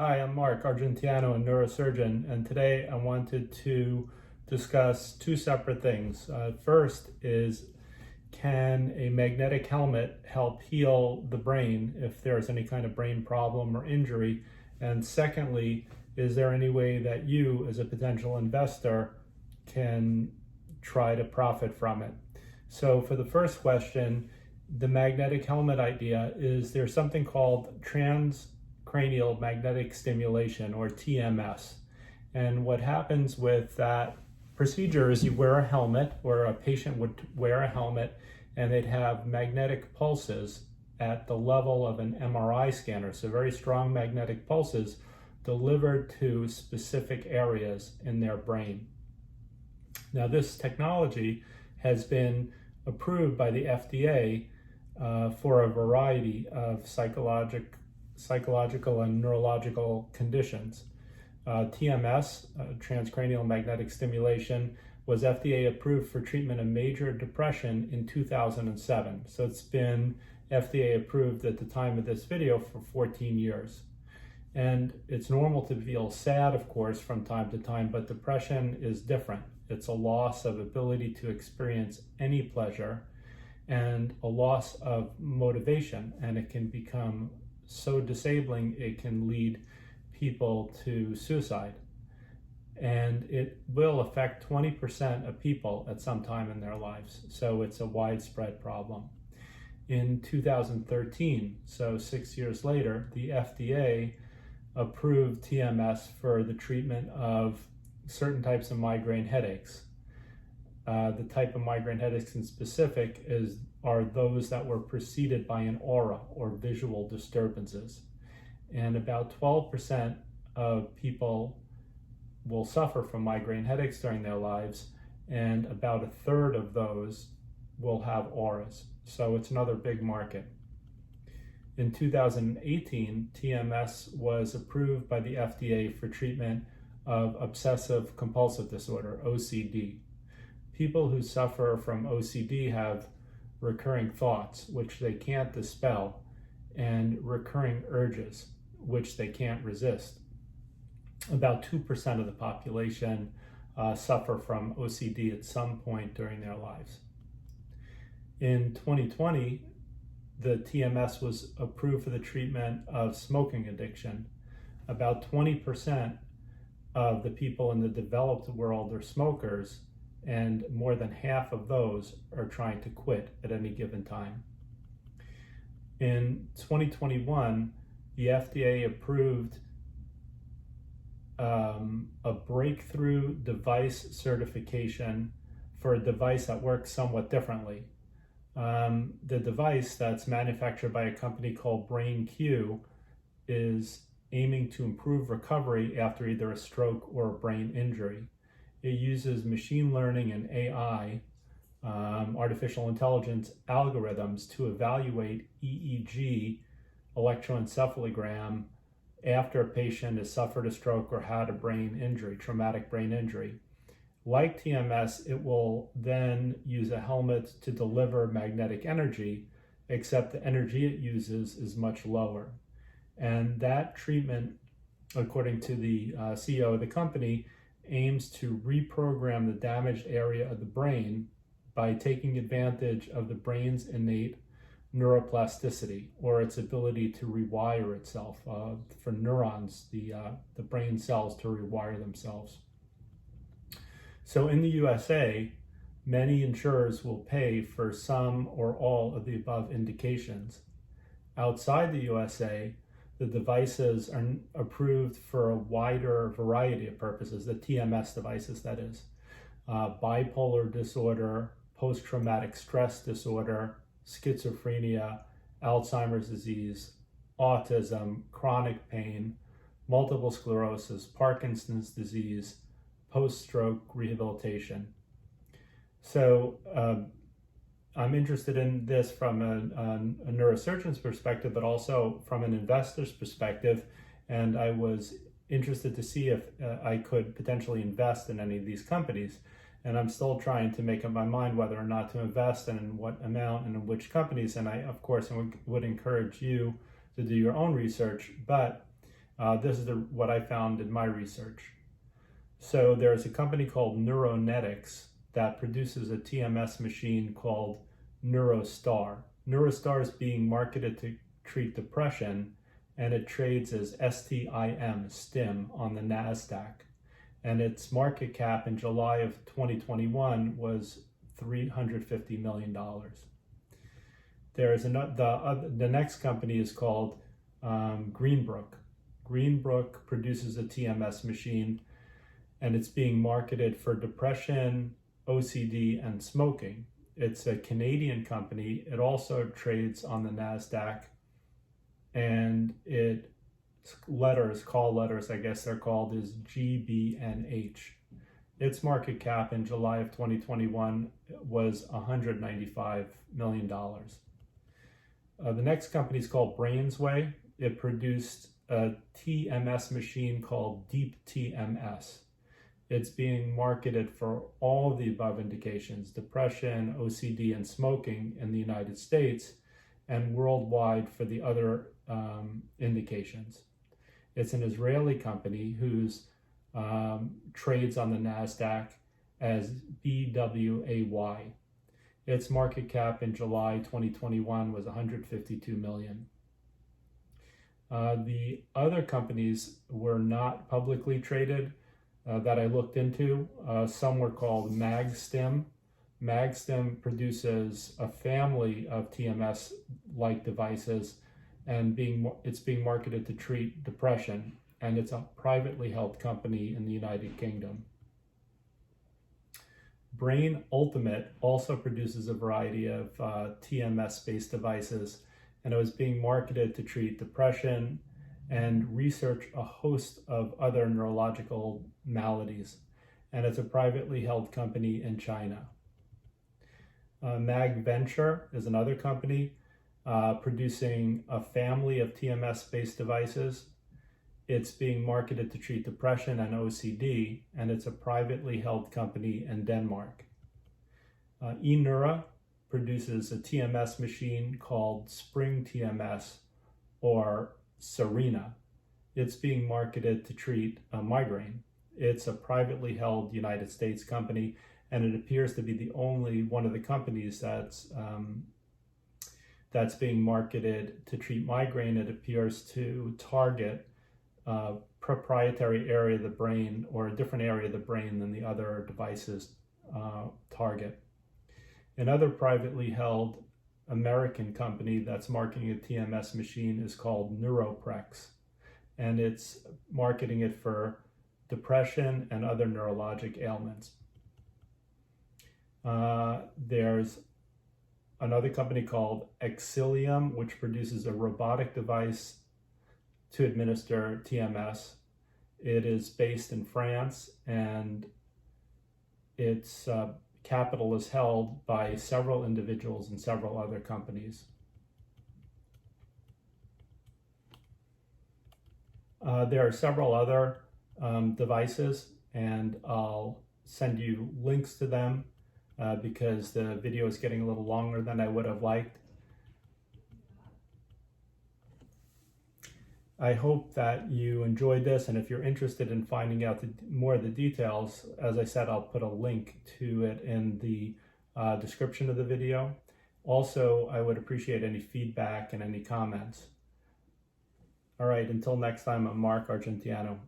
Hi, I'm Mark Argentiano, a neurosurgeon, and today I wanted to discuss two separate things. First is, can a magnetic helmet help heal the brain if there's any kind of brain problem or injury? And secondly, is there any way that you, as a potential investor, can try to profit from it? So for the first question, the magnetic helmet idea is there's something called Transcranial Magnetic Stimulation, or TMS. And what happens with that procedure is you wear a helmet, or a patient would wear a helmet, and they'd have magnetic pulses at the level of an MRI scanner, so very strong magnetic pulses delivered to specific areas in their brain. Now, this technology has been approved by the FDA for a variety of psychological and neurological conditions. TMS, transcranial magnetic stimulation, was FDA approved for treatment of major depression in 2007. So it's been FDA approved at the time of this video for 14 years. And it's normal to feel sad, of course, from time to time, but depression is different. It's a loss of ability to experience any pleasure and a loss of motivation, and it can become so disabling it can lead people to suicide. And it will affect 20% of people at some time in their lives, so it's a widespread problem. In 2013, so 6 years later, the FDA approved TMS for the treatment of certain types of migraine headaches. The type of migraine headaches in specific are those that were preceded by an aura or visual disturbances. And about 12% of people will suffer from migraine headaches during their lives, and about a third of those will have auras. So it's another big market. In 2018, TMS was approved by the FDA for treatment of obsessive compulsive disorder, OCD. People who suffer from OCD have recurring thoughts, which they can't dispel, and recurring urges, which they can't resist. About 2% of the population suffer from OCD at some point during their lives. In 2020, the TMS was approved for the treatment of smoking addiction. About 20% of the people in the developed world are smokers, and more than half of those are trying to quit at any given time. In 2021, the FDA approved a breakthrough device certification for a device that works somewhat differently. The device that's manufactured by a company called BrainQ is aiming to improve recovery after either a stroke or a brain injury. It uses machine learning and AI, artificial intelligence algorithms, to evaluate EEG, electroencephalogram, after a patient has suffered a stroke or had a brain injury, traumatic brain injury. Like TMS, it will then use a helmet to deliver magnetic energy, except the energy it uses is much lower. And that treatment, according to the CEO of the company, aims to reprogram the damaged area of the brain by taking advantage of the brain's innate neuroplasticity, or its ability to rewire itself, for neurons, the brain cells to rewire themselves. So in the USA, many insurers will pay for some or all of the above indications. Outside the USA, the devices are approved for a wider variety of purposes, the TMS devices, that is. Bipolar disorder, post-traumatic stress disorder, schizophrenia, Alzheimer's disease, autism, chronic pain, multiple sclerosis, Parkinson's disease, post-stroke rehabilitation. So I'm interested in this from a neurosurgeon's perspective, but also from an investor's perspective. And I was interested to see if I could potentially invest in any of these companies. And I'm still trying to make up my mind whether or not to invest and in what amount and in which companies. And I, of course, would encourage you to do your own research. But This is what I found in my research. So there's a company called Neuronetics that produces a TMS machine called NeuroStar. NeuroStar is being marketed to treat depression, and it trades as STIM on the NASDAQ. And its market cap in July of 2021 was $350 million. The next company is called Greenbrook. Greenbrook produces a TMS machine, and it's being marketed for depression, OCD, and smoking. It's a Canadian company. It also trades on the NASDAQ, and its call letters, I guess they're called, is GBNH. Its market cap in July of 2021 was $195 million. The next company is called Brainsway. It produced a TMS machine called Deep TMS. It's being marketed for all of the above indications, depression, OCD, and smoking in the United States, and worldwide for the other indications. It's an Israeli company whose trades on the NASDAQ as BWAY. Its market cap in July 2021 was $152 million. The other companies were not publicly traded that I looked into. Some were called MagStim. MagStim produces a family of TMS-like devices, and it's being marketed to treat depression, and it's a privately held company in the United Kingdom. Brain Ultimate also produces a variety of TMS-based devices, and it was being marketed to treat depression and research a host of other neurological maladies, and it's a privately held company in China. MagVenture is another company producing a family of TMS-based devices. It's being marketed to treat depression and OCD, and it's a privately held company in Denmark. eNeura produces a TMS machine called Spring TMS, or Serena. It's being marketed to treat migraine. It's a privately held United States company, and it appears to be the only one of the companies that's being marketed to treat migraine. It appears to target a proprietary area of the brain, or a different area of the brain than the other devices target. Another privately held American company that's marketing a TMS machine is called Neuroprex, and it's marketing it for depression and other neurologic ailments. There's another company called Exilium, which produces a robotic device to administer TMS. It is based in France, and its capital is held by several individuals and several other companies. There are several other devices, and I'll send you links to them because the video is getting a little longer than I would have liked. I hope that you enjoyed this, and if you're interested in finding out more of the details, as I said, I'll put a link to it in the description of the video. Also, I would appreciate any feedback and any comments. All right, until next time, I'm Mark Argentiano.